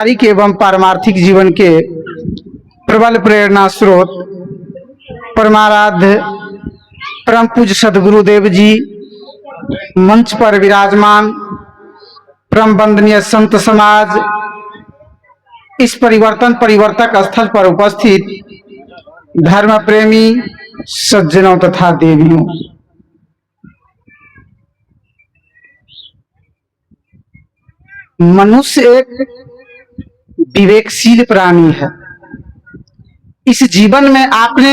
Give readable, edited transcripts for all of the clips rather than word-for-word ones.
पारिवारिक एवं पारमार्थिक जीवन के प्रबल प्रेरणा स्रोत परमाराध्य परम पूज्य सदगुरुदेव जी मंच पर विराजमान परम वंदनीय संत समाज, इस परिवर्तक स्थल पर उपस्थित धर्म प्रेमी सज्जनों तथा देवियों, मनुष्य एक विवेकशील प्राणी है। इस जीवन में आपने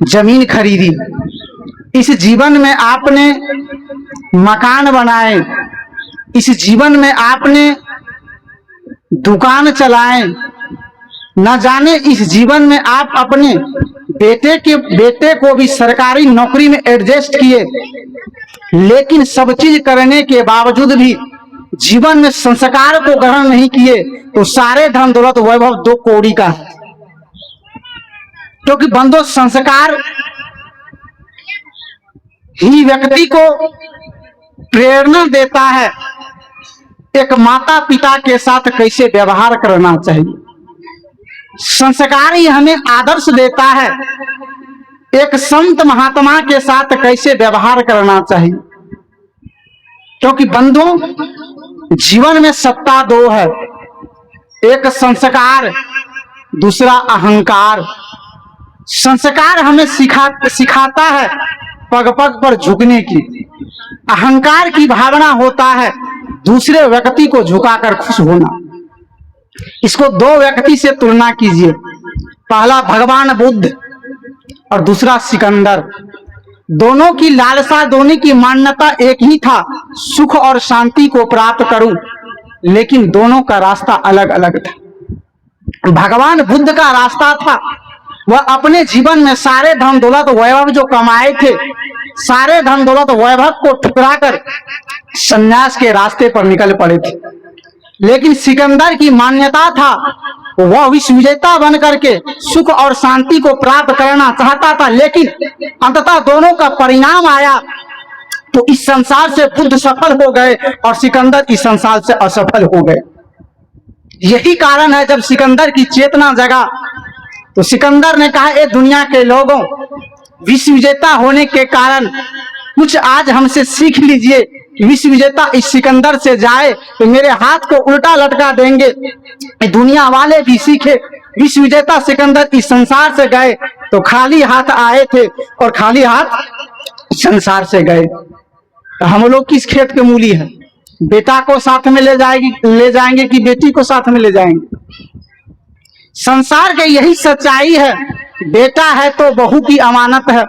जमीन खरीदी, इस जीवन में आपने मकान बनाए, इस जीवन में आपने दुकान चलाए, न जाने इस जीवन में आप अपने बेटे को भी सरकारी नौकरी में एडजस्ट किए, लेकिन सब चीज करने के बावजूद भी जीवन में संस्कार को ग्रहण नहीं किए तो सारे धन दौलत वैभव 2 कौड़ी का है। क्योंकि बंदो संस्कार ही व्यक्ति को प्रेरणा देता है एक माता पिता के साथ कैसे व्यवहार करना चाहिए। संस्कार ही हमें आदर्श देता है एक संत महात्मा के साथ कैसे व्यवहार करना चाहिए। क्योंकि बंधु जीवन में सत्ता 2 है, एक संस्कार, दूसरा अहंकार। संस्कार हमें सिखाता है पग पग पर झुकने की, अहंकार की भावना होता है दूसरे व्यक्ति को झुकाकर खुश होना। इसको 2 व्यक्ति से तुलना कीजिए, पहला भगवान बुद्ध और दूसरा सिकंदर। दोनों की लालसा, दोनों की मान्यता एक ही था, सुख और शांति को प्राप्त करूं, लेकिन दोनों का रास्ता अलग अलग था। भगवान बुद्ध का रास्ता था वह अपने जीवन में सारे धन दौलत वैभव जो कमाए थे, सारे धन दौलत वैभव को ठुकराकर संन्यास के रास्ते पर निकल पड़े थे। लेकिन सिकंदर की मान्यता था वह विश्व विजेता बन करके सुख और शांति को प्राप्त करना चाहता था, लेकिन अंततः दोनों का परिणाम आया तो इस संसार से बुद्ध सफल हो गए और सिकंदर इस संसार से असफल हो गए। यही कारण है जब सिकंदर की चेतना जगा तो सिकंदर ने कहा, ए दुनिया के लोगों, विश्व विजेता होने के कारण कुछ आज हमसे सीख लीजिए। विश्व विजेता इस सिकंदर से जाए तो मेरे हाथ को उल्टा लटका देंगे, दुनिया वाले भी सीखे। विश्व विजेता सिकंदर इस संसार से गए तो खाली हाथ आए थे और खाली हाथ संसार से गए। तो हम लोग किस खेत के मूली है? बेटा को साथ में ले जाएंगे कि बेटी को साथ में ले जाएंगे? संसार के यही सच्चाई है। बेटा है तो बहू की अमानत है,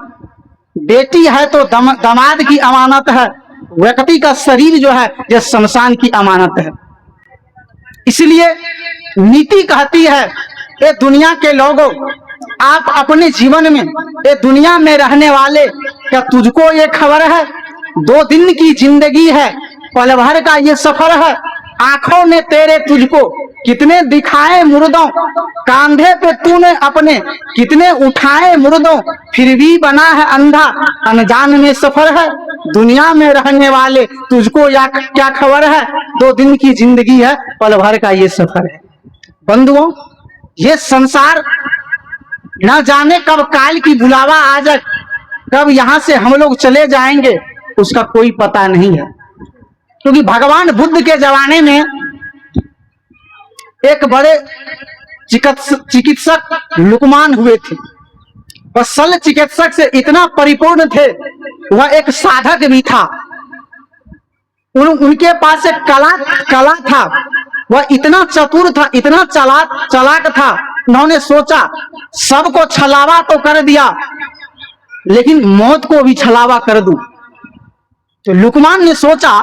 बेटी है तो दामाद की अमानत है, व्यक्ति का शरीर जो है यह शमशान की अमानत है। इसलिए नीति कहती है, ये दुनिया के लोगों, आप अपने जीवन में, ये दुनिया में रहने वाले, क्या तुझको ये खबर है 2 दिन की जिंदगी है, पल भर का ये सफर है। आंखों ने तेरे तुझको कितने दिखाए मुर्दों, कांधे पे तूने अपने कितने उठाए मुर्दों, फिर भी बना है अंधा, अनजान में सफर है। दुनिया में रहने वाले तुझको या क्या खबर है, 2 दिन की जिंदगी है, पल भर का ये सफर है। बंधुओं, ये संसार न जाने कब काल की बुलावा आ जाए, कब यहाँ से हम लोग चले जाएंगे, उसका कोई पता नहीं है। क्योंकि भगवान बुद्ध के जमाने में एक बड़े चिकित्सक लुकमान हुए थे। वह सल चिकित्सक से इतना परिपूर्ण थे, वह एक साधक भी था। उनके पास एक कला था, वह इतना चतुर था, इतना चालाक था। उन्होंने सोचा सबको छलावा तो कर दिया, लेकिन मौत को भी छलावा कर दूं। तो लुकमान ने सोचा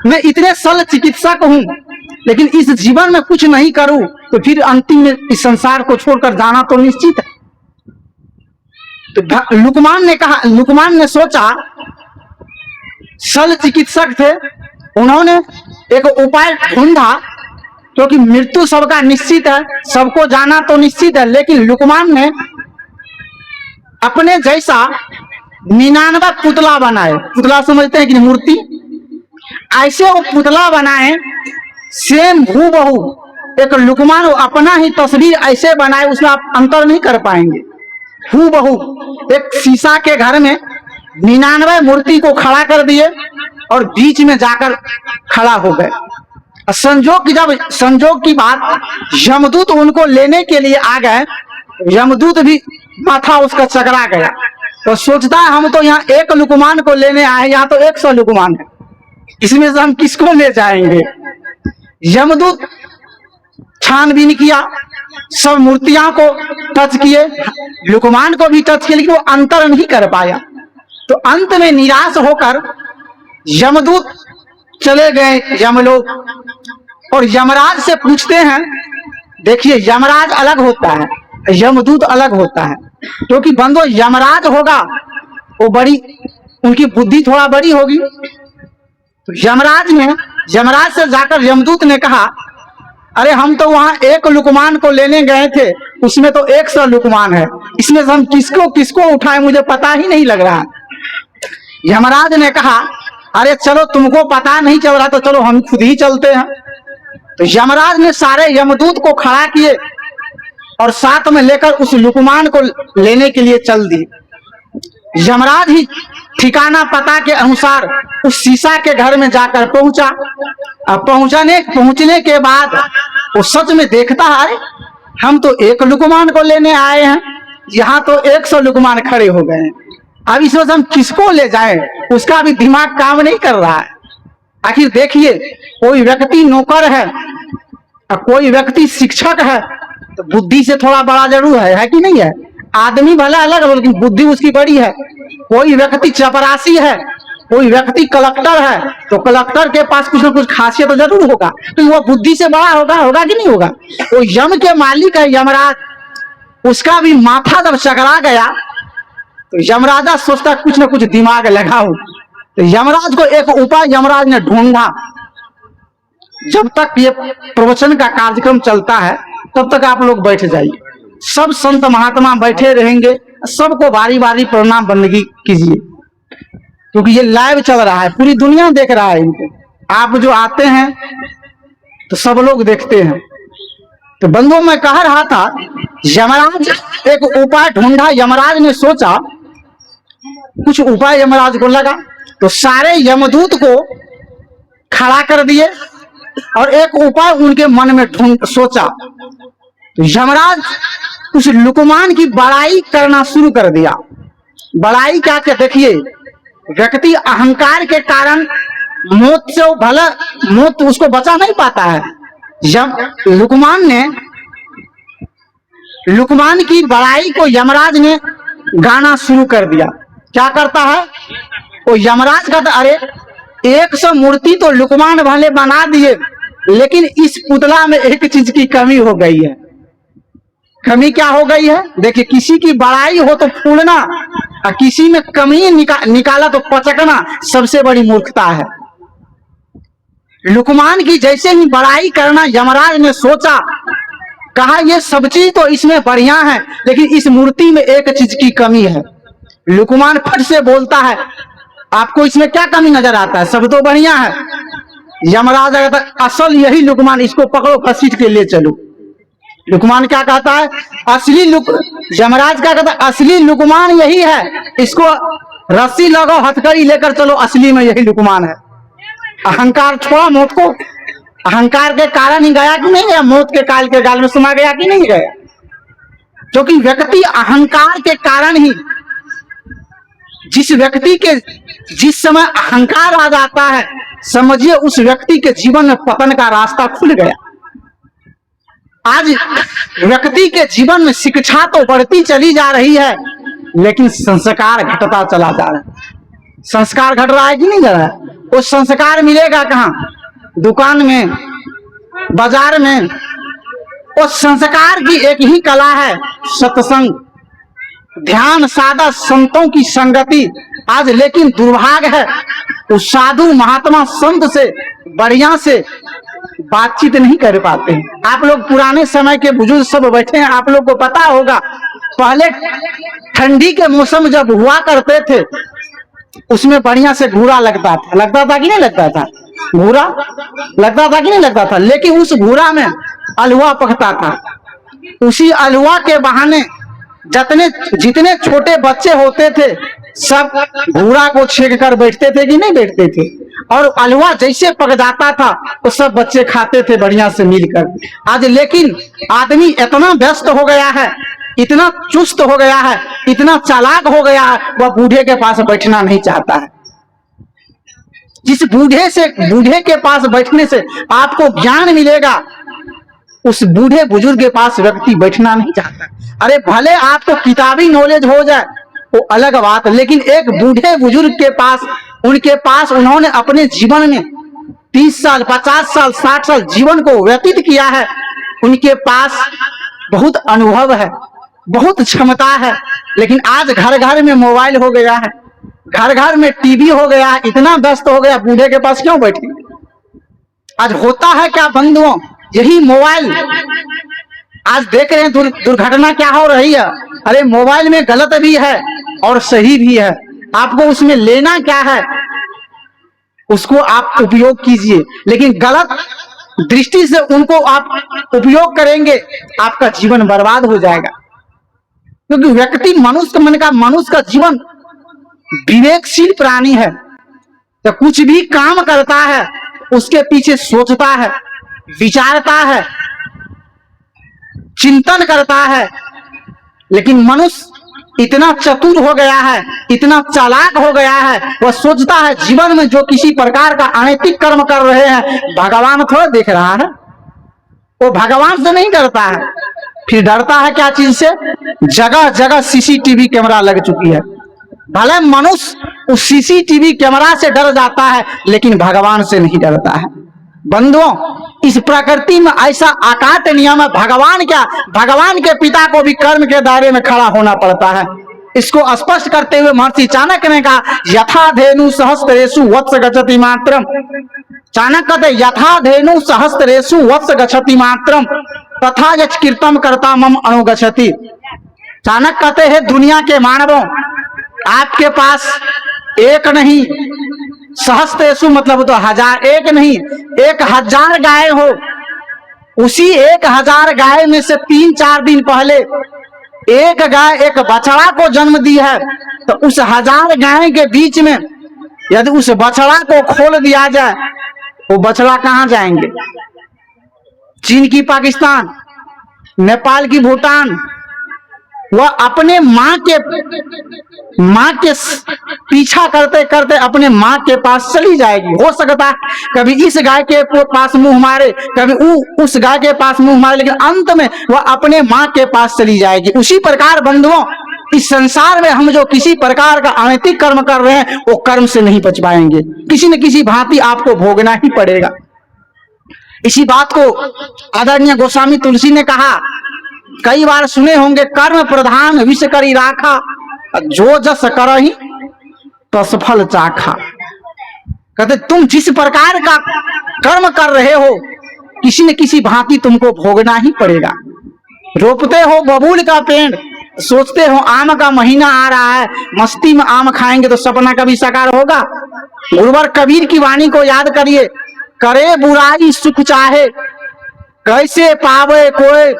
मैं इतने सल चिकित्सक हूं, लेकिन इस जीवन में कुछ नहीं करूं तो फिर अंतिम में इस संसार को छोड़कर जाना तो निश्चित है। तो लुकमान ने सोचा, सल चिकित्सक थे, उन्होंने एक उपाय ढूंढा, क्योंकि मृत्यु सबका निश्चित है, सबको जाना तो निश्चित है। लेकिन लुकमान ने अपने जैसा 99 पुतला बनाए। पुतला समझते हैं कि मूर्ति, ऐसे वो पुतला बनाए सेम हूबहू एक लुकमान अपना ही तस्वीर ऐसे बनाए, उसमें आप अंतर नहीं कर पाएंगे। हूबहू एक शीशा के घर में 99 मूर्ति को खड़ा कर दिए और बीच में जाकर खड़ा हो गए। जब संजोग की बात, यमदूत उनको लेने के लिए आ गए, यमदूत भी माथा उसका चकरा गया। तो सोचता है हम तो यहाँ एक लुकमान को लेने आए, यहाँ तो 100 लुकमान है, इसमें से हम किसको ले जाएंगे। यमदूत छानबीन किया, सब मूर्तियां को टच किए, लुकमान को भी टच किया, लेकिन वो अंतर नहीं कर पाया। तो अंत में निराश होकर यमदूत चले गए यमलोक, और यमराज से पूछते हैं। देखिए, यमराज अलग होता है, यमदूत अलग होता है, क्योंकि बंदो यमराज होगा वो बड़ी, उनकी बुद्धि थोड़ा बड़ी होगी। तो यमराज से जाकर यमदूत ने कहा, अरे हम तो वहां एक लुकमान को लेने गए थे, उसमें तो 100 लुकमान है, इसमें से हम किसको किसको उठाएं, मुझे पता ही नहीं लग रहा। यमराज ने कहा, अरे चलो, तुमको पता नहीं चल रहा तो चलो हम खुद ही चलते हैं। तो यमराज ने सारे यमदूत को खड़ा किए और साथ में लेकर उस लुकमान को लेने के लिए चल दिए। यमराज ही ठिकाना पता के अनुसार उस शीशा के घर में जाकर पहुंचा। अब पहुंचने के बाद वो सच में देखता है, अरे हम तो एक लुकमान को लेने आए हैं, यहाँ तो 100 लुकमान खड़े हो गए हैं। अब इसमें से हम किसको ले जाएं, उसका भी दिमाग काम नहीं कर रहा है। आखिर देखिए, कोई व्यक्ति नौकर है और कोई व्यक्ति शिक्षक है, तो बुद्धि से थोड़ा बड़ा जरूर है कि नहीं है। आदमी भले अलग है लेकिन बुद्धि उसकी बड़ी है। कोई व्यक्ति चपरासी है, कोई व्यक्ति कलेक्टर है, तो कलेक्टर के पास कुछ ना कुछ खासियत तो जरूर होगा, तो वो बुद्धि से बड़ा होगा कि नहीं होगा। वो यम के मालिक है यमराज, उसका भी माथा जब चकरा गया तो यमराजा सोचता कुछ ना कुछ दिमाग लगाऊं। तो यमराज को एक उपाय यमराज ने ढूंढा। जब तक ये प्रवचन का कार्यक्रम चलता है तब तक आप लोग बैठ जाइए, सब संत महात्मा बैठे रहेंगे, सबको बारी बारी प्रणाम बंदगी कीजिए, क्योंकि ये लाइव चल रहा है, पूरी दुनिया देख रहा है इनको। आप जो आते हैं तो सब लोग देखते हैं। तो बंधुओं, मैं कह रहा था, यमराज एक उपाय ढूंढा। यमराज ने सोचा, कुछ उपाय यमराज को लगा, तो सारे यमदूत को खड़ा कर दिए और एक उपाय उनके मन में सोचा। तो यमराज उस लुकमान की बड़ाई करना शुरू कर दिया। बड़ाई क्या क्या, देखिए, व्यक्ति अहंकार के कारण मौत से भला मौत उसको बचा नहीं पाता है। लुकमान की बड़ाई को यमराज ने गाना शुरू कर दिया। क्या करता है वो यमराज कहता, अरे 100 मूर्ति तो लुकमान भले बना दिए, लेकिन इस पुतला में एक चीज की कमी हो गई है। कमी क्या हो गई है? देखिए, किसी की बड़ाई हो तो फूलना और किसी में कमी निकाला तो पचकना सबसे बड़ी मूर्खता है। लुकमान की जैसे ही बड़ाई करना यमराज ने सोचा, कहा ये सब चीज तो इसमें बढ़िया है, लेकिन इस मूर्ति में एक चीज की कमी है। लुकमान फट से बोलता है, आपको इसमें क्या कमी नजर आता है? सब तो बढ़िया है। यमराज कहता है, असल यही लुकमान, इसको पकड़ो, घसीट के ले चलो। लुकमान क्या कहता है? यमराज क्या कहता है? असली लुकमान यही है, इसको रस्सी लगाओ, हथकड़ी लेकर चलो, असली में यही लुकमान है। अहंकार छोड़ा, मौत को अहंकार के कारण ही गया कि नहीं गया? मौत के काल के गाल में सुना गया कि नहीं गया? क्योंकि व्यक्ति अहंकार के कारण ही, जिस व्यक्ति के जिस समय अहंकार आ जाता है, समझिए उस व्यक्ति के जीवन में पतन का रास्ता खुल गया। आज व्यक्ति के जीवन में शिक्षा तो बढ़ती चली जा रही है, लेकिन संस्कार घटता चला जा रहा है। संस्कार घट रहा है कि नहीं घट रहा है? वो संस्कार मिलेगा कहाँ? दुकान में, बाजार में। उस संस्कार की एक ही कला है, सत्संग, ध्यान, सादा संतों की संगति। आज लेकिन दुर्भाग्य है, उस साधु महात्मा संत से बढ़िया से बातचीत नहीं कर पाते हैं। आप लोग पुराने समय के बुजुर्ग सब बैठे हैं, आप लोग को पता होगा, पहले ठंडी के मौसम जब हुआ करते थे, उसमें बढ़िया से घूरा लगता था कि नहीं लगता था? घूरा लगता था कि नहीं लगता था? लेकिन उस घूरा में अलवा पकता था। उसी अलवा के बहाने जितने छोटे बच्चे होते थे सब घूरा को छेक कर बैठते थे कि नहीं बैठते थे, और अलवा जैसे पक जाता था तो सब बच्चे खाते थे बढ़िया से मिलकर। आज लेकिन आदमी इतना व्यस्त हो गया है, इतना चुस्त हो गया है, इतना चालाक हो गया है, वह बूढ़े के पास बैठना नहीं चाहता है। जिस बूढ़े के पास बैठने से आपको ज्ञान मिलेगा, उस बूढ़े बुजुर्ग के पास व्यक्ति बैठना नहीं चाहता। अरे भले आपको किताबी नॉलेज हो जाए वो अलग बात, लेकिन एक बूढ़े बुजुर्ग के पास, उनके पास उन्होंने अपने जीवन में 30 साल 50 साल 60 साल जीवन को व्यतीत किया है, उनके पास बहुत अनुभव है, बहुत क्षमता है। लेकिन आज घर घर में मोबाइल हो गया है, घर घर में टीवी हो गया है, इतना व्यस्त हो गया, बूढ़े के पास क्यों बैठे। आज होता है क्या बंधुओं, यही मोबाइल। आज देख रहे हैं दुर्घटना क्या हो रही है। अरे मोबाइल में गलत भी है और सही भी है, आपको उसमें लेना क्या है उसको आप उपयोग कीजिए, लेकिन गलत दृष्टि से उनको आप उपयोग करेंगे आपका जीवन बर्बाद हो जाएगा। क्योंकि व्यक्ति मनुष्य का जीवन विवेकशील प्राणी है। तो कुछ भी काम करता है उसके पीछे सोचता है, विचारता है, चिंतन करता है। लेकिन मनुष्य इतना चतुर हो गया है, इतना चालाक हो गया है, वह सोचता है जीवन में जो किसी प्रकार का अनैतिक कर्म कर रहे हैं भगवान थोड़ा देख रहा है, वो भगवान से नहीं डरता है। फिर डरता है क्या चीज से? जगह जगह सीसीटीवी कैमरा लग चुकी है। भले मनुष्य उस सीसीटीवी कैमरा से डर जाता है लेकिन भगवान से नहीं डरता है। बंधुओं, इस प्रकृति में ऐसा आकाट नियम है, भगवान के पिता को भी कर्म के दायरे में खड़ा होना पड़ता है। इसको स्पष्ट करते हुए महर्षि चाणक्य ने कहा, यथा धेनु सहस्त्रेषु वत्स गच्छति मात्रम। चाणक्य कहते यथा धेनु सहस्त्रेषु वत्स गच्छति मात्रम तथा यच् कृतं कर्ता मम अनुगच्छति। चाणक्य कहते हैं दुनिया के मानवों, आपके पास एक नहीं सहस्त्रेषु मतलब तो हजार, एक नहीं 1000 गाय हो, उसी 1000 गाय में से 3-4 दिन पहले एक गाय एक बछड़ा को जन्म दी है, तो उस 1000 गाय के बीच में यदि उस बछड़ा को खोल दिया जाए वो बछड़ा कहाँ जाएंगे? चीन की पाकिस्तान, नेपाल की भूटान। वह अपने माँ के पीछा करते करते अपने माँ के पास चली जाएगी। हो सकता है कभी इस गाय के पास मुंह मारे, कभी उस गाय के पास मुंह मारे, लेकिन अंत में वह अपने माँ के पास चली जाएगी। उसी प्रकार बंधुओं, इस संसार में हम जो किसी प्रकार का अनैतिक कर्म कर रहे हैं वो कर्म से नहीं बच पाएंगे, किसी न किसी भांति आपको भोगना ही पड़ेगा। इसी बात को आदरणीय गोस्वामी तुलसी ने कहा, कई बार सुने होंगे, कर्म प्रधान विष करी राखा, जो जस करहि तस फल चाखा। कहते तुम जिस प्रकार का कर्म कर रहे हो किसी न किसी भांति तुमको भोगना ही पड़ेगा। रोपते हो बबूल का पेड़, सोचते हो आम का महीना आ रहा है, मस्ती में आम खाएंगे तो सपना कभी साकार होगा? गुरुवर कबीर की वाणी को याद करिए, करे बुराई सुख चाहे कैसे पावे कोई,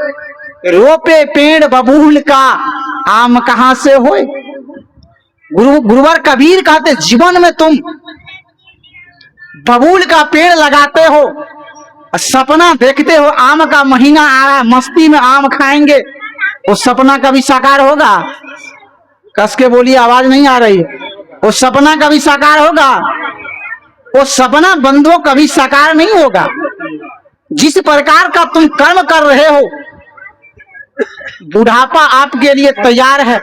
रोपे पेड़ बबूल का आम कहां से होए। गुरुवर कबीर कहते जीवन में तुम बबूल का पेड़ लगाते हो, सपना देखते हो आम का महीना आ रहा है, मस्ती में आम खाएंगे, वो सपना कभी साकार होगा? कस के बोलिए, आवाज नहीं आ रही। वो सपना कभी साकार होगा? वो सपना बंधुओं कभी साकार नहीं होगा। जिस प्रकार का तुम कर्म कर रहे हो, बुढ़ापा आपके लिए तैयार है,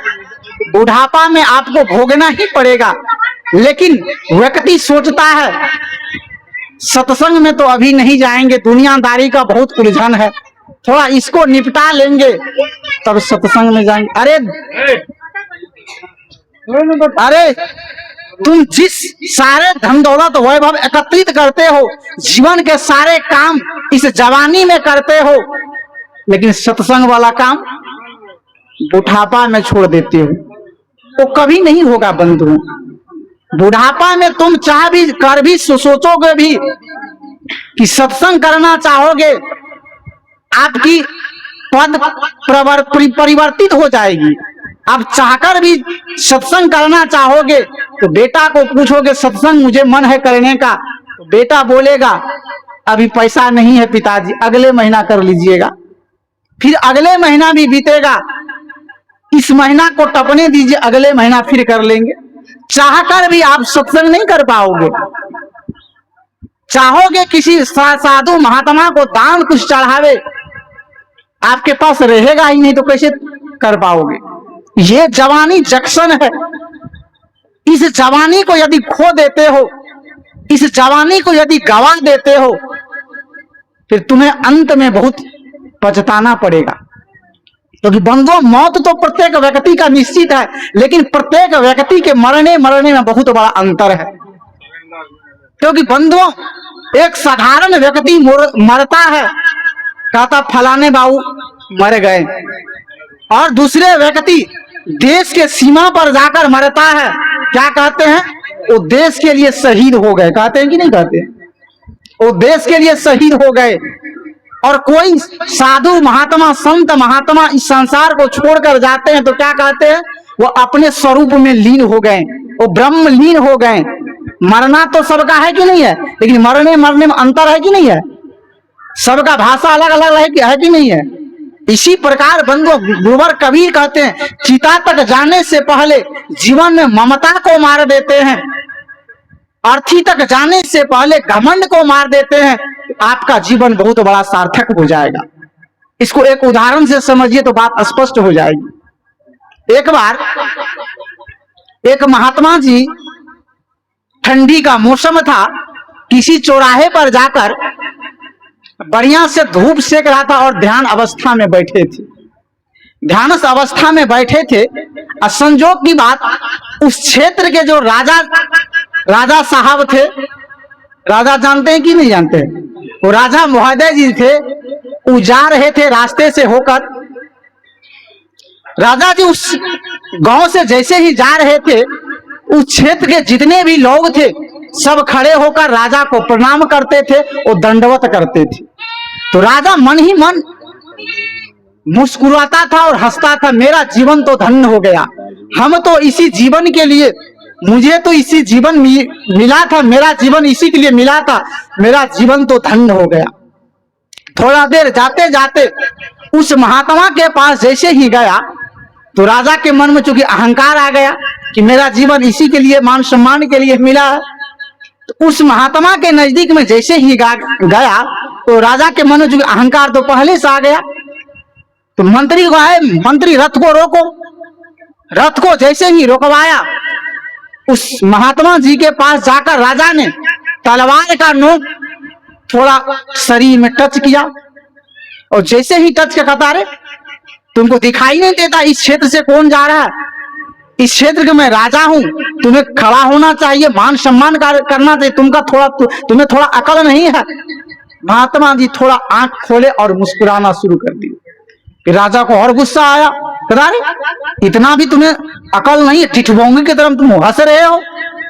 बुढ़ापा में आपको भोगना ही पड़ेगा। लेकिन व्यक्ति सोचता है सत्संग में तो अभी नहीं जाएंगे, दुनियादारी का बहुत उलझन है, थोड़ा इसको निपटा लेंगे तब सत्संग में जाएंगे। अरे तुम जिस सारे धन दौलत वैभव एकत्रित करते हो, जीवन के सारे काम इस जवानी में करते हो, लेकिन सत्संग वाला काम बुढ़ापा में छोड़ देते हो, वो कभी नहीं होगा बंधु। बुढ़ापा में तुम चाह भी कर भी सोचोगे भी कि सत्संग करना चाहोगे, आपकी पद परिवर्तित हो जाएगी। आप चाहकर भी सत्संग करना चाहोगे तो बेटा को पूछोगे सत्संग मुझे मन है करने का, तो बेटा बोलेगा अभी पैसा नहीं है पिताजी, अगले महीना कर लीजिएगा। फिर अगले महीना भी बीतेगा, इस महीना को टपने दीजिए, अगले महीना फिर कर लेंगे। चाहकर भी आप सत्संग नहीं कर पाओगे। चाहोगे किसी साधु महात्मा को दान कुछ चढ़ावे, आपके पास रहेगा ही नहीं तो कैसे कर पाओगे। ये जवानी जंक्शन है। इस जवानी को यदि खो देते हो, इस जवानी को यदि गवा देते हो, फिर तुम्हें अंत में बहुत पछताना पड़ेगा। क्योंकि बंधुओं, मौत तो प्रत्येक व्यक्ति का निश्चित है, लेकिन प्रत्येक व्यक्ति के मरने में बहुत बड़ा अंतर है। क्योंकि बंधुओं, एक साधारण व्यक्ति मरता है, कहता फलाने बाबू मर गए, और दूसरे व्यक्ति देश के सीमा पर जाकर मरता है, क्या कहते हैं? वो देश के लिए शहीद हो गए, कहते हैं कि नहीं कहते? वो देश के लिए शहीद हो गए। और कोई साधु महात्मा, संत महात्मा इस संसार को छोड़कर जाते हैं तो क्या कहते हैं? वो अपने स्वरूप में लीन हो गए, वो ब्रह्म लीन हो गए। मरना तो सबका है कि नहीं है, लेकिन मरने में अंतर है कि नहीं है? सबका भाषा अलग अलग है कि नहीं है? इसी प्रकार बंधु, गुरुवर कबीर कहते हैं चिता तक जाने से पहले जीवन में ममता को मार देते हैं, अर्थी तक जाने से पहले घमंड को मार देते हैं, आपका जीवन बहुत बड़ा सार्थक हो जाएगा। इसको एक उदाहरण से समझिए तो बात स्पष्ट हो जाएगी। एक बार एक महात्मा जी, ठंडी का मौसम था, किसी चौराहे पर जाकर बढ़िया से धूप सेक रहा था और ध्यान अवस्था में बैठे थे। ध्यान अवस्था में बैठे थे, और संजोग की बात, उस क्षेत्र के जो राजा साहब थे, राजा जानते हैं कि नहीं जानते? वो राजा महोदय जी थे, वो जा रहे थे रास्ते से होकर। राजा जी उस गांव से जैसे ही जा रहे थे, उस क्षेत्र के जितने भी लोग थे सब खड़े होकर राजा को प्रणाम करते थे और दंडवत करते थे। तो राजा मन ही मन मुस्कुराता था और हंसता था, मेरा जीवन तो धन्य हो गया, हम तो इसी जीवन के लिए, मुझे तो इसी जीवन मिला था, मेरा जीवन इसी के लिए मिला था, मेरा जीवन तो धन्य हो गया। थोड़ा देर जाते जाते उस महात्मा के पास जैसे ही गया तो राजा के मन में चूंकि अहंकार आ गया कि मेरा जीवन इसी के लिए, मान सम्मान के लिए मिला है। तो उस महात्मा के नजदीक में जैसे ही गया तो राजा के मन में चूंकि अहंकार तो पहले से आ गया, तो मंत्री को आए, मंत्री रथ को रोको। रथ को जैसे ही रोकवाया, उस महात्मा जी के पास जाकर राजा ने तलवार का नोक थोड़ा शरीर में टच किया, और जैसे ही टच के कतारे, तुमको दिखाई नहीं देता इस क्षेत्र से कौन जा रहा है? इस क्षेत्र के मैं राजा हूं, तुम्हें खड़ा होना चाहिए, मान सम्मान करना चाहिए, तुम्हें थोड़ा अकल नहीं है। महात्मा जी थोड़ा आंख खोले और मुस्कुराना शुरू कर दिए। फिर राजा को और गुस्सा आया, अरे इतना भी तुम्हें अकल नहीं है, ठिठुबोंगे की तरह तुम हंस रहे हो,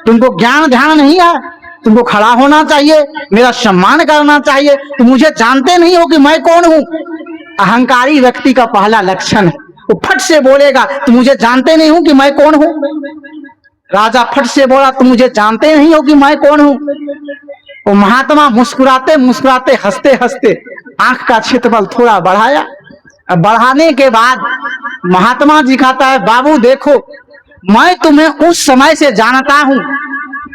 तुमको ज्ञान ध्यान नहीं है, तुमको खड़ा होना चाहिए, मेरा सम्मान करना चाहिए, तुम मुझे जानते नहीं हो कि मैं कौन हूं। अहंकारी व्यक्ति का पहला लक्षण है, वो फट से बोलेगा तुम मुझे जानते नहीं हो कि मैं कौन हूं। राजा फट से बोला तुम मुझे जानते नहीं हो कि मैं कौन हूं। वो महात्मा मुस्कुराते मुस्कुराते, हंसते हंसते आंख का क्षेत्रफल थोड़ा बढ़ाया। बढ़ाने के बाद महात्मा जी कहता है, बाबू देखो, मैं तुम्हें उस समय से जानता हूं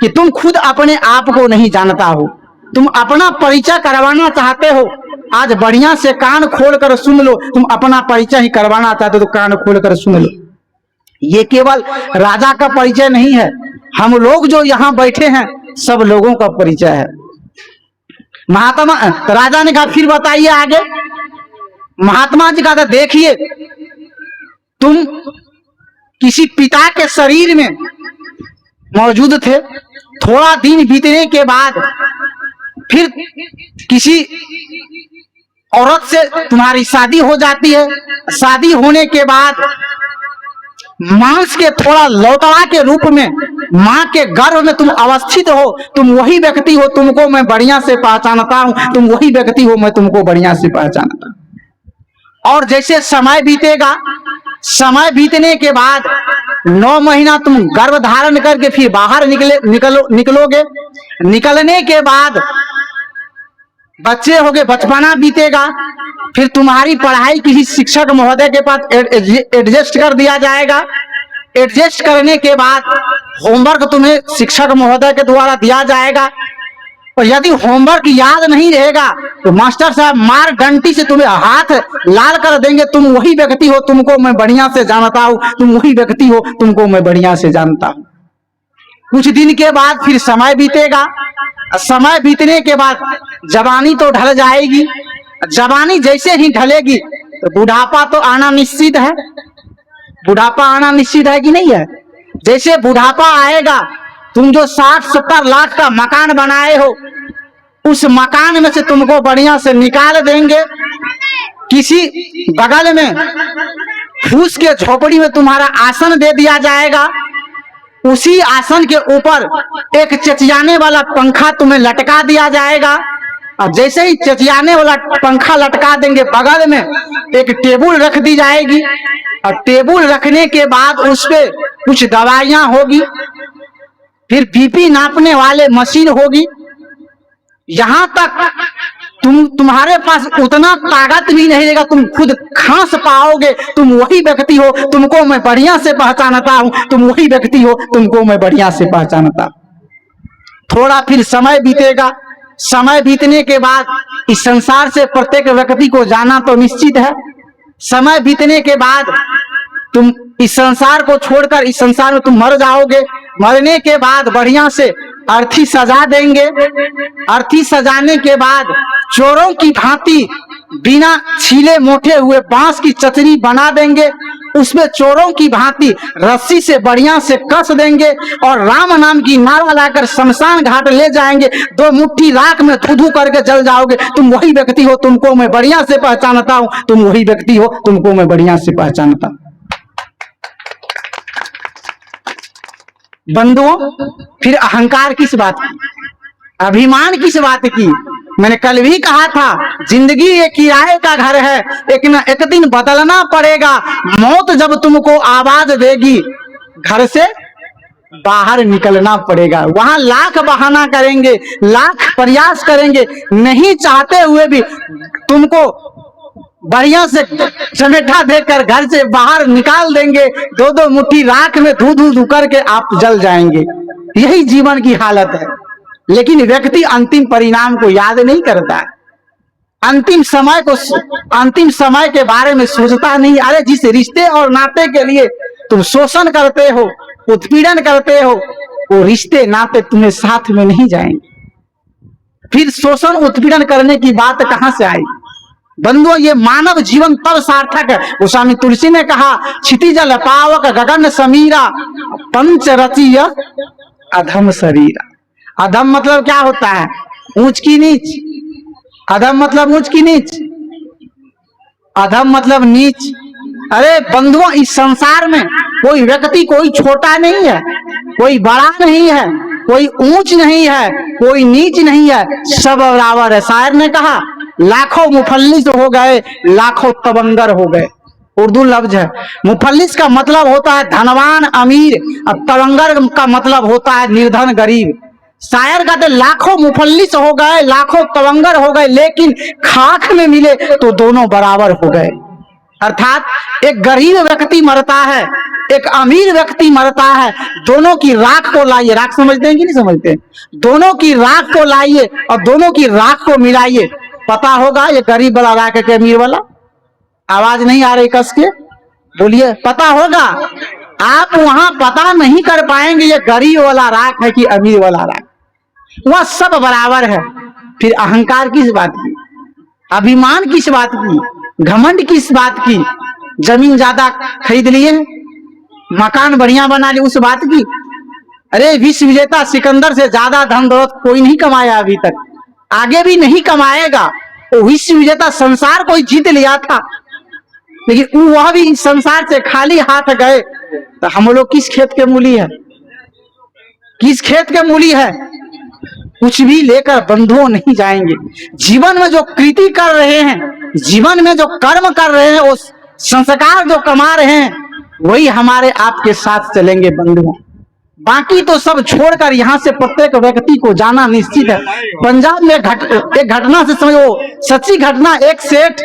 कि तुम खुद अपने आप को नहीं जानता हो, तुम अपना परिचय करवाना चाहते हो। आज बढ़िया से कान खोल कर सुन लो, तुम अपना परिचय ही करवाना चाहते हो तो कान खोल कर सुन लो। ये केवल राजा का परिचय नहीं है, हम लोग जो यहाँ बैठे हैं सब लोगों का परिचय है। महात्मा राजा ने कहा फिर बताइए आगे। महात्मा जी कहते देखिए, तुम किसी पिता के शरीर में मौजूद थे, थोड़ा दिन बीतने के बाद फिर किसी औरत से तुम्हारी शादी हो जाती है। शादी होने के बाद मांस के थोड़ा लौतड़ा के रूप में मां के गर्भ में तुम अवस्थित हो। तुम वही व्यक्ति हो, तुमको मैं बढ़िया से पहचानता हूं, तुम वही व्यक्ति हो, मैं तुमको बढ़िया से पहचानता हूं। और जैसे समय बीतेगा, समय बीतने के बाद 9 महीना तुम गर्भ धारण करके फिर बाहर निकलोगे। निकलने के बाद बच्चे होगे, बचपना बीतेगा, फिर तुम्हारी पढ़ाई किसी शिक्षक महोदय के पास एडजस्ट कर दिया जाएगा। एडजस्ट करने के बाद होमवर्क तुम्हें शिक्षक महोदय के द्वारा दिया जाएगा, और यदि होमवर्क याद नहीं रहेगा तो मास्टर साहब मार डंटी से तुम्हें हाथ लाल कर देंगे। तुम वही व्यक्ति हो, तुमको मैं बढ़िया से जानता हूं, तुम वही व्यक्ति हो, तुमको मैं बढ़िया से जानता हूं। कुछ दिन के बाद फिर समय बीतेगा। समय बीतने के बाद जवानी तो ढल जाएगी। जवानी जैसे ही ढलेगी तो बुढ़ापा तो आना निश्चित है। बुढ़ापा आना निश्चित है कि नहीं है? जैसे बुढ़ापा आएगा, तुम जो 60-70 लाख का मकान बनाए हो, उस मकान में से तुमको बढ़िया से निकाल देंगे। किसी बगल में फूस के झोपड़ी में तुम्हारा आसन दे दिया जाएगा। उसी आसन के ऊपर एक चचियाने वाला पंखा तुम्हें लटका दिया जाएगा। और जैसे ही चचियाने वाला पंखा लटका देंगे, बगल में एक टेबल रख दी जाएगी, और टेबल रखने के बाद उस पे कुछ दवाइयां होगी, फिर बीपी नापने वाले मशीन होगी। यहां तक तुम्हारे पास उतना ताकत भी नहीं रहेगा, तुम खुद खांस पाओगे। तुम वही व्यक्ति हो, तुमको मैं बढ़िया से पहचानता हूं, तुम वही व्यक्ति हो, तुमको मैं बढ़िया से पहचानता। थोड़ा फिर समय बीतेगा। समय बीतने के बाद इस संसार से प्रत्येक व्यक्ति को जाना तो निश्चित है। समय बीतने के बाद तुम इस संसार को छोड़कर इस संसार में तुम मर जाओगे। मरने के बाद बढ़िया से अर्थी सजा देंगे। अर्थी सजाने के बाद चोरों की भांति बिना छीले मोटे हुए बांस की चचरी बना देंगे। उसमें चोरों की भांति रस्सी से बढ़िया से कस देंगे और राम नाम की नारा लाकर शमशान घाट ले जाएंगे। 2 मुट्ठी राख में धू करके जल जाओगे। तुम वही व्यक्ति हो, तुमको मैं बढ़िया से पहचानता हूं, तुम वही व्यक्ति हो, तुमको मैं बढ़िया से पहचानता हूं। बंधुओं, फिर अहंकार किस बात की, अभिमान किस बात की? मैंने कल भी कहा था, जिंदगी एक किराए का घर है, एक न एक दिन बदलना पड़ेगा। मौत जब तुमको आवाज देगी, घर से बाहर निकलना पड़ेगा। वहां लाख बहाना करेंगे, लाख प्रयास करेंगे, नहीं चाहते हुए भी तुमको बढ़िया से चमेटा देकर घर से बाहर निकाल देंगे। 2-2 मुट्ठी राख में धू करके आप जल जाएंगे। यही जीवन की हालत है। लेकिन व्यक्ति अंतिम परिणाम को याद नहीं करता है, अंतिम समय के बारे में सोचता नहीं। अरे जिस रिश्ते और नाते के लिए तुम शोषण करते हो, उत्पीड़न करते हो, वो रिश्ते नाते तुम्हें साथ में नहीं जाएंगे। फिर शोषण उत्पीड़न करने की बात कहां से आई? बंधुओं, ये मानव जीवन तब सार्थक है। गोस्वामी तुलसी ने कहा, क्षितिजल पावक गगन समीरा, पंच रचिय अधम शरीरा। अधम मतलब क्या होता है? ऊंच की नीच। अधम मतलब ऊंच की नीच, अधम मतलब नीच। अरे बंधुओं, इस संसार में कोई व्यक्ति कोई छोटा नहीं है, कोई बड़ा नहीं है, कोई ऊंच नहीं है, कोई नीच नहीं है, सब बराबर है। शायर ने कहा, लाखों मुफल्लिस हो गए, लाखों तबंगर हो गए। उर्दू लफ्ज है। मुफल्लिस का मतलब होता है धनवान अमीर, और तबंगर का मतलब होता है निर्धन गरीब। शायर कहते लाखों मुफल्लिस हो गए, लाखों तबंगर हो गए, लेकिन खाक में मिले तो दोनों बराबर हो गए। अर्थात एक गरीब व्यक्ति मरता है, एक अमीर व्यक्ति मरता है, दोनों की राख को लाइए। राख समझते हैं कि नहीं समझते? दोनों की राख को लाइए और दोनों की राख को मिलाइए, पता होगा ये गरीब वाला राख है कि अमीर वाला। आवाज नहीं आ रही कस के बोलिए, पता होगा। आप वहां पता नहीं कर पाएंगे ये गरीब वाला राख है कि अमीर वाला राख, वह सब बराबर है। फिर अहंकार किस बात की, अभिमान किस बात की, घमंड किस बात की? जमीन ज्यादा खरीद लिए, मकान बढ़िया बना लिए, उस बात की? अरे विश्व विजेता सिकंदर से ज्यादा धन दौलत कोई नहीं कमाया अभी तक, आगे भी नहीं कमाएगा। वो विश्व विजेता संसार को जीत लिया था, लेकिन वह भी इस संसार से खाली हाथ गए। तो हम लोग किस खेत के मूली है, किस खेत के मूली है? कुछ भी लेकर बंधुओं नहीं जाएंगे। जीवन में जो कृति कर रहे हैं, जीवन में जो कर्म कर रहे हैं, वो संस्कार जो कमा रहे हैं, वही हमारे आपके साथ चलेंगे बंधुओं। बाकी तो सब छोड़कर यहाँ से प्रत्येक व्यक्ति को जाना निश्चित है। पंजाब में एक घटना से समझो, सच्ची घटना, एक सेठ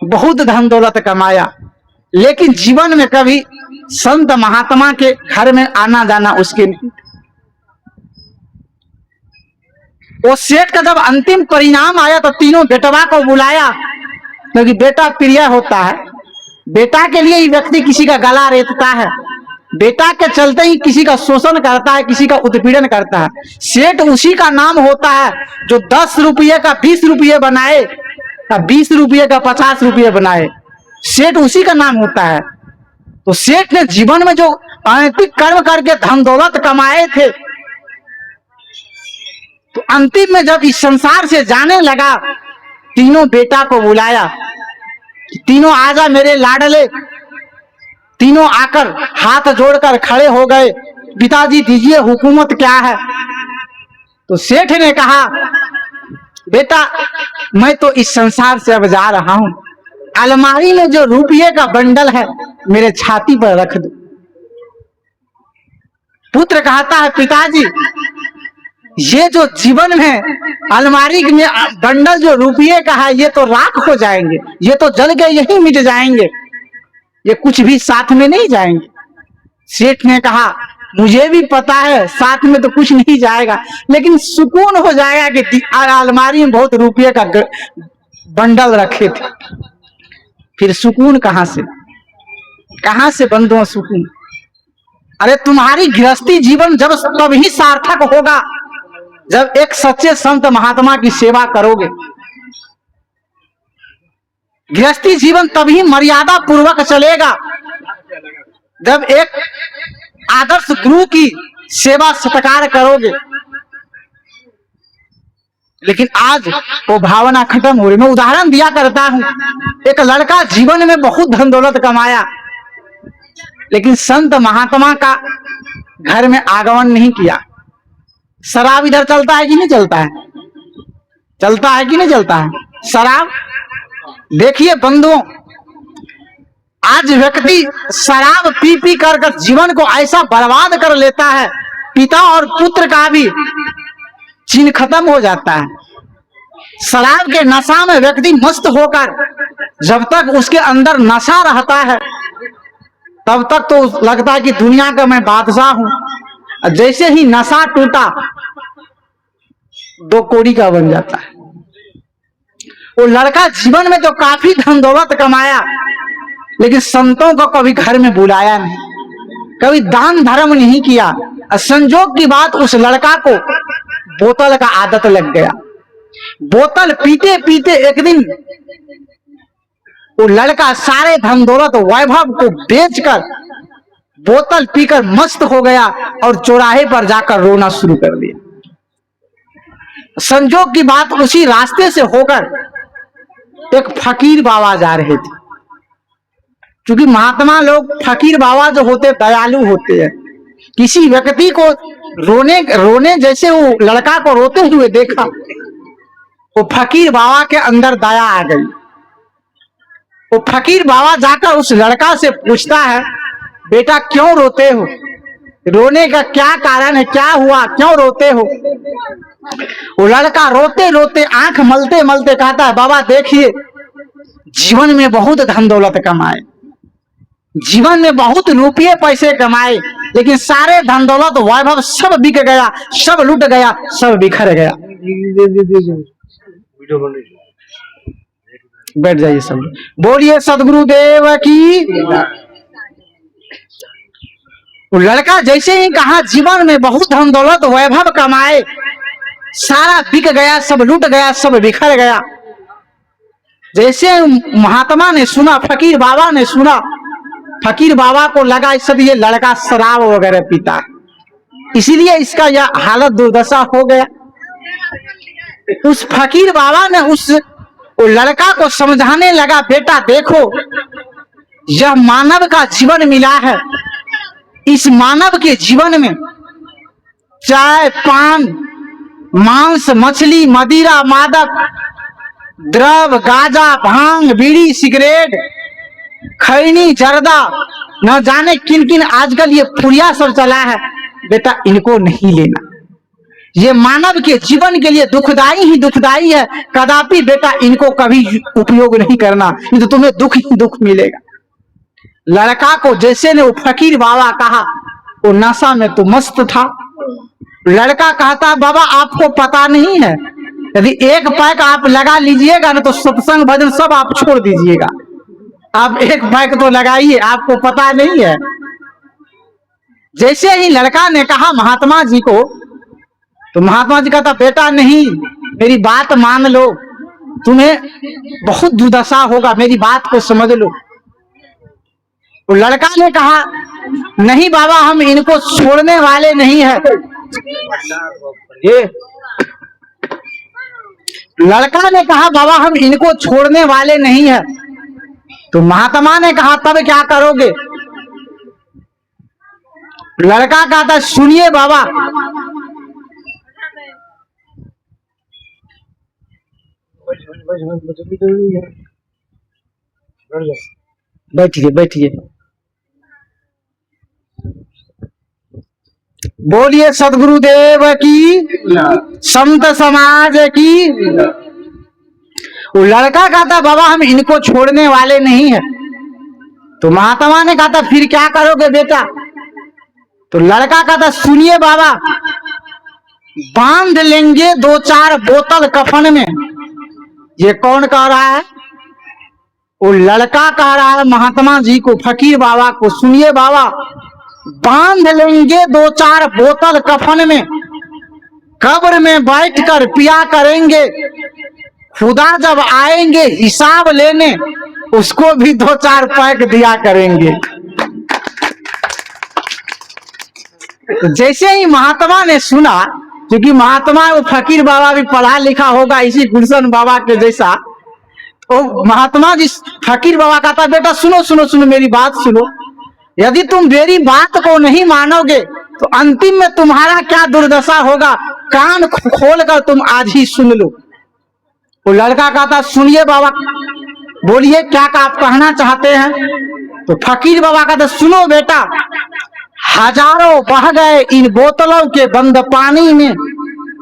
बहुत धन दौलत कमाया, लेकिन जीवन में कभी संत महात्मा के घर में आना जाना उसके नहीं। वो सेठ का जब अंतिम परिणाम आया तो तीनों बेटवा को बुलाया, क्योंकि बेटा प्रिय होता है। बेटा के लिए ही व्यक्ति किसी का गला रेतता है, बेटा के चलते ही किसी का शोषण करता है, किसी का उत्पीड़न करता है। सेठ उसी का नाम होता है जो 10 रुपये का 20 रुपये बनाए, 20 रुपये का 50 रुपये बनाए, सेठ उसी का नाम होता है। तो सेठ ने जीवन में जो अनैतिक कर्म करके धन दौलत कमाए थे, तो अंतिम में जब इस संसार से जाने लगा, तीनों बेटा को बुलाया, तीनों आजा मेरे लाडले। तीनों आकर हाथ जोड़कर खड़े हो गए, पिताजी दीजिए हुकूमत क्या है। तो सेठ ने कहा, बेटा मैं तो इस संसार से अब जा रहा हूं, अलमारी में जो रुपये का बंडल है मेरे छाती पर रख दो। पुत्र कहता है, पिताजी ये जो जीवन में अलमारी में बंडल जो रुपये का है, ये तो राख हो जाएंगे, ये तो जल के यही मिट जाएंगे, ये कुछ भी साथ में नहीं जाएंगे। सेठ ने कहा, मुझे भी पता है साथ में तो कुछ नहीं जाएगा, लेकिन सुकून हो जाएगा कि अलमारी में बहुत रुपये का बंडल रखे थे। फिर सुकून कहां से बंधुओं सुकून? अरे तुम्हारी गृहस्थी जीवन जब तभी सार्थक होगा जब एक सच्चे संत महात्मा की सेवा करोगे। गृहस्थी जीवन तभी मर्यादा पूर्वक चलेगा जब एक आदर्श गुरु की सेवा सत्कार करोगे। लेकिन आज वो भावना खत्म हो रही। मैं उदाहरण दिया करता हूं, एक लड़का जीवन में बहुत धन दौलत कमाया, लेकिन संत महात्मा का घर में आगमन नहीं किया। शराब इधर चलता है कि नहीं चलता है? चलता है कि नहीं चलता है शराब? देखिए बंधुओं, आज व्यक्ति शराब पी पी कर जीवन को ऐसा बर्बाद कर लेता है, पिता और पुत्र का भी चिन्ह खत्म हो जाता है। शराब के नशा में व्यक्ति मस्त होकर, जब तक उसके अंदर नशा रहता है तब तक तो लगता है कि दुनिया का मैं बादशाह हूं। जैसे ही नशा टूटा, 2 कौड़ी का बन जाता है। वो लड़का जीवन में तो काफी धन दौलत कमाया, लेकिन संतों को कभी घर में बुलाया नहीं, कभी दान धर्म नहीं किया। संजोग की बात, उस लड़का को बोतल का आदत लग गया। बोतल पीते पीते एक दिन वो लड़का सारे धन दौलत वैभव को बेचकर बोतल पीकर मस्त हो गया और चौराहे पर जाकर रोना शुरू कर दिया। संजोग की बात, उसी रास्ते से होकर एक फकीर बाबा जा रहे थे। क्योंकि महात्मा लोग, फकीर बाबा जो होते दयालु होते हैं। किसी व्यक्ति को रोने जैसे वो लड़का को रोते हुए देखा, वो फकीर बाबा के अंदर दया आ गई। वो फकीर बाबा जाकर उस लड़का से पूछता है, बेटा क्यों रोते हो? रोने का क्या कारण है? क्या हुआ? क्यों रोते हो? वो लड़का रोते रोते आंख मलते मलते कहता है, बाबा देखिए, जीवन में बहुत धन दौलत कमाए, जीवन में बहुत रुपये पैसे कमाए, लेकिन सारे धन दौलत वैभव सब बिक गया, सब लूट गया, सब बिखर गया। बैठ जाइए सब, बोलिए सदगुरुदेव की। वो लड़का जैसे ही कहा जीवन में बहुत धन दौलत वैभव कमाए, सारा बिक गया, सब लूट गया, सब बिखर गया। जैसे महात्मा ने सुना, फकीर बाबा ने सुना, फकीर बाबा को लगा सब ये लड़का शराब वगैरह पीता है, इसीलिए इसका यह हालत दुर्दशा हो गया। उस फकीर बाबा ने उस लड़का को समझाने लगा, बेटा देखो, यह मानव का जीवन मिला है, इस मानव के जीवन में चाय पान मांस, मछली, मदिरा, मादक द्रव, गांजा, भांग, बीड़ी, सिगरेट, खैनी, जर्दा, न जाने किन किन आजकल ये पुड़िया सब चला है, बेटा इनको नहीं लेना। ये मानव के जीवन के लिए दुखदाई ही दुखदाई है। कदापि बेटा इनको कभी उपयोग नहीं करना, नहीं तो तुम्हें दुख ही दुख मिलेगा। लड़का को जैसे ने वो फकीर बाबा कहा, वो नशा में तो मस्त था। लड़का कहता बाबा आपको पता नहीं है, यदि एक पैक आप लगा लीजिएगा ना तो सत्संग भजन सब आप छोड़ दीजिएगा। आप एक पैक तो लगाइए, आपको पता नहीं है। जैसे ही लड़का ने कहा महात्मा जी को, तो महात्मा जी कहता बेटा नहीं, मेरी बात मान लो, तुम्हें बहुत दुर्दशा होगा, मेरी बात को समझ लो। तो लड़का ने कहा नहीं बाबा हम इनको छोड़ने वाले नहीं है। ये लड़का ने कहा बाबा हम इनको छोड़ने वाले नहीं है। तो महात्मा ने कहा तब क्या करोगे? लड़का कहता सुनिए बाबा, बैठिए बैठिए, बोलिए सदगुरुदेव की, संत समाज की। वो लड़का कहता बाबा हम इनको छोड़ने वाले नहीं है। तो महात्मा ने कहा फिर क्या करोगे बेटा? तो लड़का कहता सुनिए बाबा, बांध लेंगे 2-4 बोतल कफन में। ये कौन कह रहा है? वो लड़का कह रहा है महात्मा जी को, फकीर बाबा को, सुनिए बाबा बांध लेंगे 2-4 बोतल कफन में, कब्र में बैठकर पिया करेंगे, खुदा जब आएंगे हिसाब लेने उसको भी 2-4 पैक दिया करेंगे। तो जैसे ही महात्मा ने सुना, क्योंकि महात्मा वो फकीर बाबा भी पढ़ा लिखा होगा इसी गुलशन बाबा के जैसा, तो महात्मा जी फकीर बाबा कहता बेटा सुनो सुनो सुनो मेरी बात सुनो, यदि तुम मेरी बात को नहीं मानोगे तो अंतिम में तुम्हारा क्या दुर्दशा होगा, कान खोल कर तुम आज ही सुन लो। वो लड़का कहता सुनिए बाबा, बोलिए क्या आप कहना चाहते हैं? तो फकीर बाबा कहते सुनो बेटा, हजारों बह गए इन बोतलों के बंद पानी में,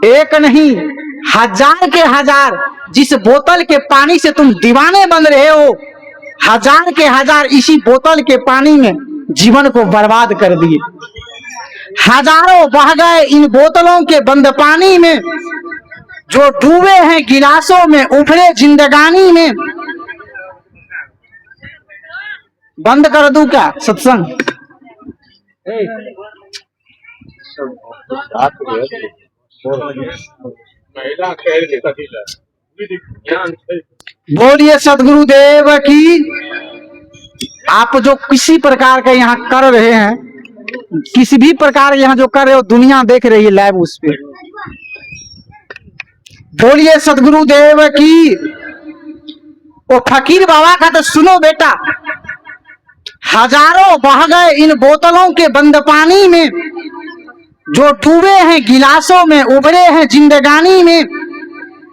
एक नहीं 1000 के 1000 जिस बोतल के पानी से तुम दीवाने बन रहे हो, 1000 के 1000 इसी बोतल के पानी में जीवन को बर्बाद कर दिए। हजारों बह गए इन बोतलों के बंद पानी में, जो डूबे हैं गिलासों में उभरे जिंदगानी में। बंद कर दूं क्या सत्संग? बोलिए सदगुरुदेव की। आप जो किसी प्रकार का यहाँ कर रहे हैं, किसी भी प्रकार यहाँ जो कर रहे हो, दुनिया देख रही है लाइव उस पे। बोलिए सदगुरुदेव की। वो फकीर बाबा का तो सुनो बेटा, हजारों बह गए इन बोतलों के बंद पानी में, जो डूबे हैं गिलासों में उभरे हैं जिंदगानी में।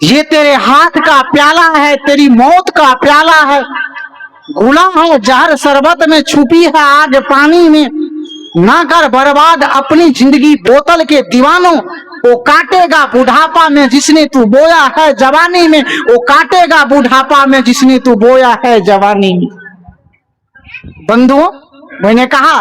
ये तेरे हाथ का प्याला है, तेरी मौत का प्याला है, घुला है जहर शरबत में, छुपी है आग पानी में। ना कर बर्बाद अपनी जिंदगी बोतल के दीवानों, वो काटेगा बुढ़ापा में जिसने तू बोया है जवानी में, वो काटेगा बुढ़ापा में जिसने तू बोया है जवानी में। बंधुओं, मैंने कहा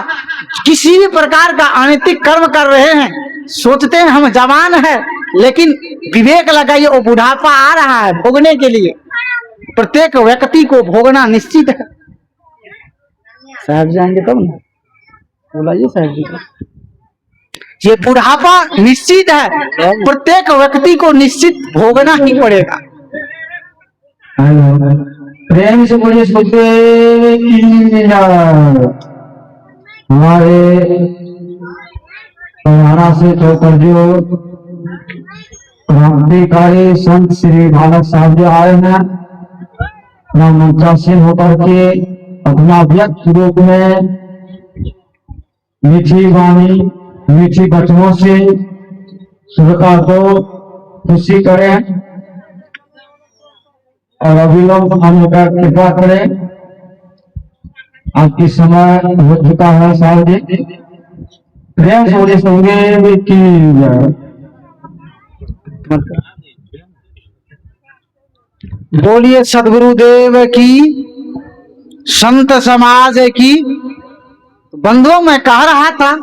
किसी भी प्रकार का अनैतिक कर्म कर रहे हैं, सोचते हैं हम जवान है, लेकिन विवेक लगाइए वो बुढ़ापा आ रहा है भोगने के लिए। प्रत्येक व्यक्ति को भोगना निश्चित है। साहब जाएंगे तब ना, बोलाइए साहब जी को। ये बुढ़ापा निश्चित है, प्रत्येक व्यक्ति को निश्चित भोगना ही पड़ेगा। प्रेम से बोलिए सुखदेव की जय। हमारे से होकर जो क्रांतिकारी संत श्री भारत साहब जो आए हैं, मंचासीन होकर के अपना व्यक्त रूप में मीठी वाणी मीठी वचनों से सुरकार को खुशी करें और अभिनव अनुकर कृपा करें। आपकी समय हो चुका है साहब जी। प्रेम सोने संगे की बोलिए सदगुरुदेव की, संत समाज की। बंधुओं, मैं कह रहा था,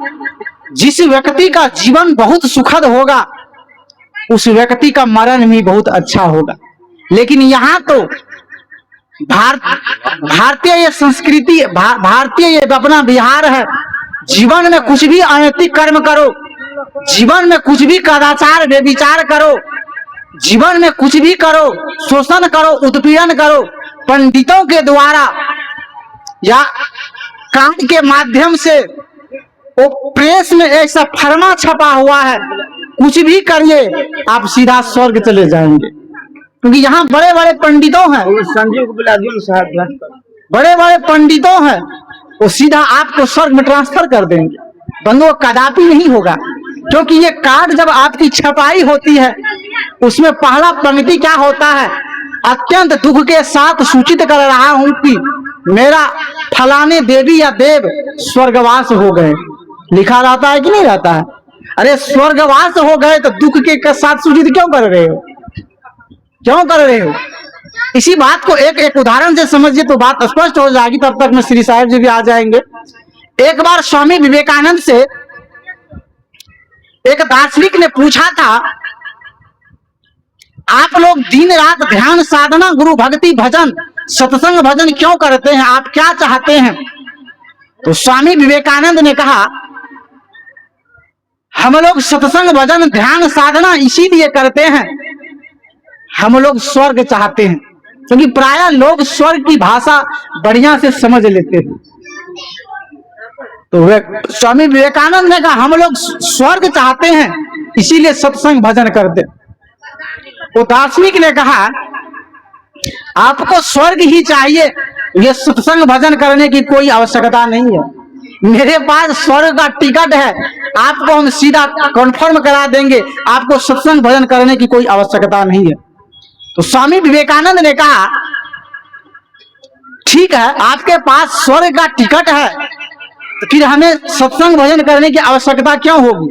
जिस व्यक्ति का जीवन बहुत सुखद होगा उस व्यक्ति का मरण भी बहुत अच्छा होगा। लेकिन यहाँ तो भारतीय ये संस्कृति, भारतीय ये अपना बिहार है। जीवन में कुछ भी अनैतिक कर्म करो, जीवन में कुछ भी कदाचार व्यभिचार करो, जीवन में कुछ भी करो, शोषण करो, उत्पीड़न करो, पंडितों के द्वारा या कार्ड के माध्यम से वो प्रेस में ऐसा फरमा छपा हुआ है, कुछ भी करिए आप सीधा स्वर्ग चले जाएंगे। क्योंकि यहाँ बड़े बड़े पंडितों हैं, संजीव बिलाजुल साहब बड़े बड़े पंडितों हैं, वो सीधा आपको स्वर्ग में ट्रांसफर कर देंगे। बंधुओं, कदापि नहीं होगा। क्योंकि ये कार्ड जब आपकी छपाई होती है उसमें पहला पंक्ति क्या होता है, अत्यंत दुख के साथ सूचित कर रहा हूं कि मेरा फलाने देवी या देव स्वर्गवास हो गए। लिखा रहता है कि नहीं रहता है? अरे स्वर्गवास हो गए तो दुख के साथ सूचित क्यों कर रहे हो, क्यों कर रहे हो? इसी बात को एक एक उदाहरण से समझिए तो बात स्पष्ट हो जाएगी। तब तक में श्री साहिब जी भी आ जाएंगे। एक बार स्वामी विवेकानंद से एक दार्शनिक ने पूछा था, आप लोग दिन रात ध्यान साधना गुरु भक्ति भजन सत्संग भजन क्यों करते हैं, आप क्या चाहते हैं? तो स्वामी विवेकानंद ने कहा, हम लोग सत्संग भजन ध्यान साधना इसीलिए करते हैं, हम लोग स्वर्ग चाहते हैं। क्योंकि प्रायः लोग स्वर्ग की भाषा बढ़िया से समझ लेते हैं। तो स्वामी विवेकानंद ने कहा, हम लोग स्वर्ग चाहते हैं इसीलिए सत्संग भजन करते। वो दार्शनिक ने कहा, आपको स्वर्ग ही चाहिए, ये सत्संग भजन करने की कोई आवश्यकता नहीं है। मेरे पास स्वर्ग का टिकट है, आपको हम सीधा कन्फर्म करा देंगे, आपको सत्संग भजन करने की कोई आवश्यकता नहीं है। तो स्वामी विवेकानंद ने कहा, ठीक है, आपके पास स्वर्ग का टिकट है तो फिर हमें सत्संग भजन करने की आवश्यकता क्यों होगी,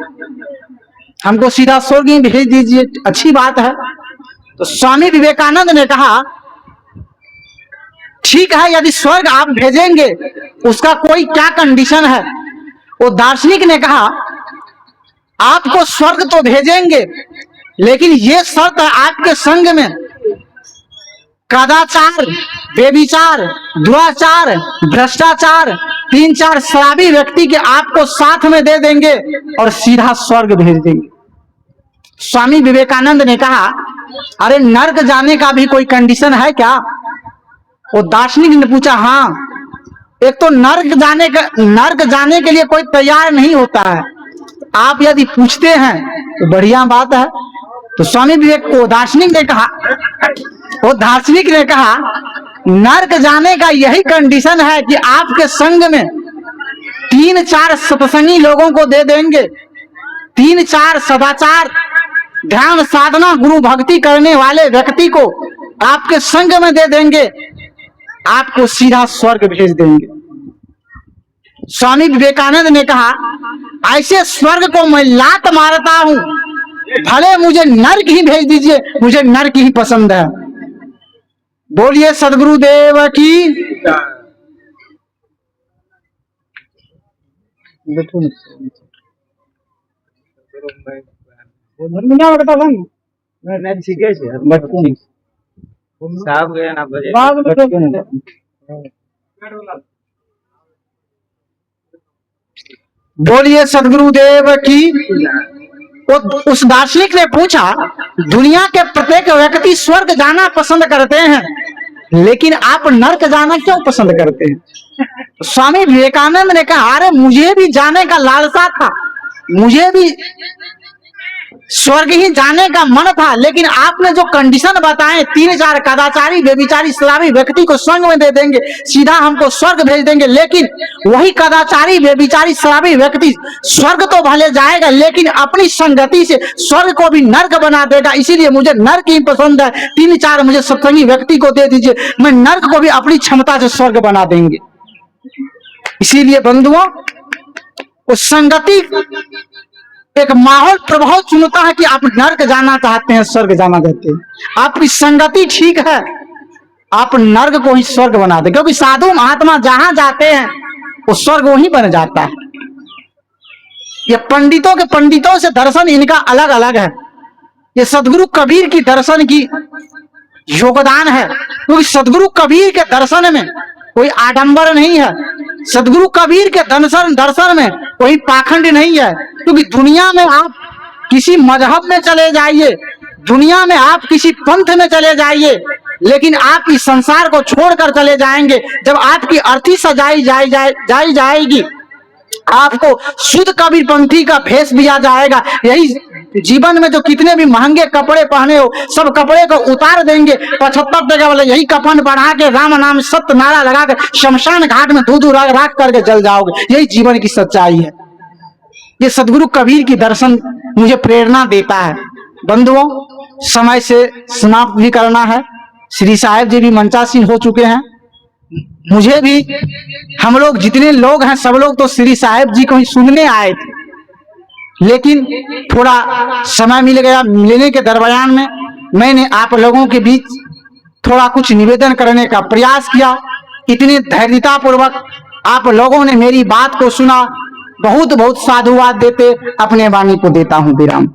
हमको सीधा स्वर्ग ही भेज दीजिए, अच्छी बात है। तो स्वामी विवेकानंद ने कहा, ठीक है, यदि स्वर्ग आप भेजेंगे उसका कोई क्या कंडीशन है? वो दार्शनिक ने कहा, आपको स्वर्ग तो भेजेंगे लेकिन ये शर्त है, आपके संग में कदाचार व्यभिचार दुराचार भ्रष्टाचार 3-4 शराबी व्यक्ति के आपको साथ में दे देंगे और सीधा स्वर्ग भेज देंगे। स्वामी विवेकानंद ने कहा, अरे नर्क जाने का भी कोई कंडीशन है क्या? वो दार्शनिक ने पूछा, हाँ, एक तो नर्क जाने के लिए कोई तैयार नहीं होता है, आप यदि पूछते हैं तो बढ़िया बात है। तो स्वामी विवेक वो दार्शनिक ने कहा, नर्क जाने का यही कंडीशन है कि आपके संग में 3-4 सत्संगी लोगों को दे देंगे, 3-4 सदाचार ध्यान साधना गुरु भक्ति करने वाले व्यक्ति को आपके संग में दे देंगे, आपको सीधा स्वर्ग भेज देंगे। स्वामी विवेकानंद ने कहा, ऐसे स्वर्ग को मैं लात मारता हूं, भले मुझे नर्क ही भेज दीजिए, मुझे नर्क ही पसंद है। बोलिए सदगुरुदेव की। बोलिए सदगुरुदेव की। उस दार्शनिक ने पूछा, दुनिया के प्रत्येक व्यक्ति स्वर्ग जाना पसंद करते हैं लेकिन आप नर्क जाना क्यों पसंद करते हैं? स्वामी विवेकानंद ने कहा, अरे मुझे भी जाने का लालसा था, मुझे भी स्वर्ग ही जाने का मन था, लेकिन आपने जो कंडीशन बताए 3-4 कदाचारी व्यभिचारी इस्लामी व्यक्ति को संग में दे देंगे, सीधा हमको स्वर्ग भेज देंगे। लेकिन वही कदाचारी व्यभिचारी इस्लामी व्यक्ति स्वर्ग तो भले जाएगा, लेकिन अपनी संगति से स्वर्ग को भी नर्क बना देगा। इसीलिए मुझे नर्क ही पसंद है। 3-4 मुझे सत्संगी व्यक्ति को दे दीजिए, मैं नर्क को भी अपनी क्षमता से स्वर्ग बना देंगे। इसीलिए बंधुओं, उस संगति एक माहौल प्रभाव चुनता है कि आप नर्क जाना चाहते हैं, स्वर्ग जाना चाहते हैं। आपकी संगति ठीक है, आप नर्क को ही स्वर्ग बना दे, क्योंकि साधु महात्मा जहां जाते हैं वो स्वर्ग वहीं बन जाता है। ये पंडितों के पंडितों से दर्शन इनका अलग अलग है। ये सदगुरु कबीर की दर्शन की योगदान है, क्योंकि सदगुरु कबीर के दर्शन में कोई आडंबर नहीं है। सदगुरु कबीर के दर्शन में कोई पाखंड नहीं है। क्योंकि दुनिया में आप किसी मजहब में चले जाइए, दुनिया में आप किसी पंथ में चले जाइए, लेकिन आप इस संसार को छोड़कर चले जाएंगे। जब आपकी अर्थी सजाई जाएगी, आपको शुद्ध कबीर पंथी का भेष दिया जाएगा। यही जीवन में जो कितने भी महंगे कपड़े पहने हो, सब कपड़े को उतार देंगे। 75 टका वाले यही कफन बढ़ा के राम नाम सत्य नारा लगाकर शमशान घाट में दूध राख करके जल जाओगे। यही जीवन की सच्चाई है। ये सदगुरु कबीर की दर्शन मुझे प्रेरणा देता है। बंधुओं, समय से समाप्त भी करना है। श्री साहेब जी भी मंचासीन हो चुके हैं। मुझे भी, हम लोग जितने लोग हैं सब लोग तो श्री साहेब जी को ही सुनने आए थे, लेकिन थोड़ा समय मिल गया। मिलने के दरमियान में मैंने आप लोगों के बीच थोड़ा कुछ निवेदन करने का प्रयास किया। इतने धैर्यता पूर्वक आप लोगों ने मेरी बात को सुना, बहुत बहुत साधुवाद देते अपने वाणी को देता हूं विराम।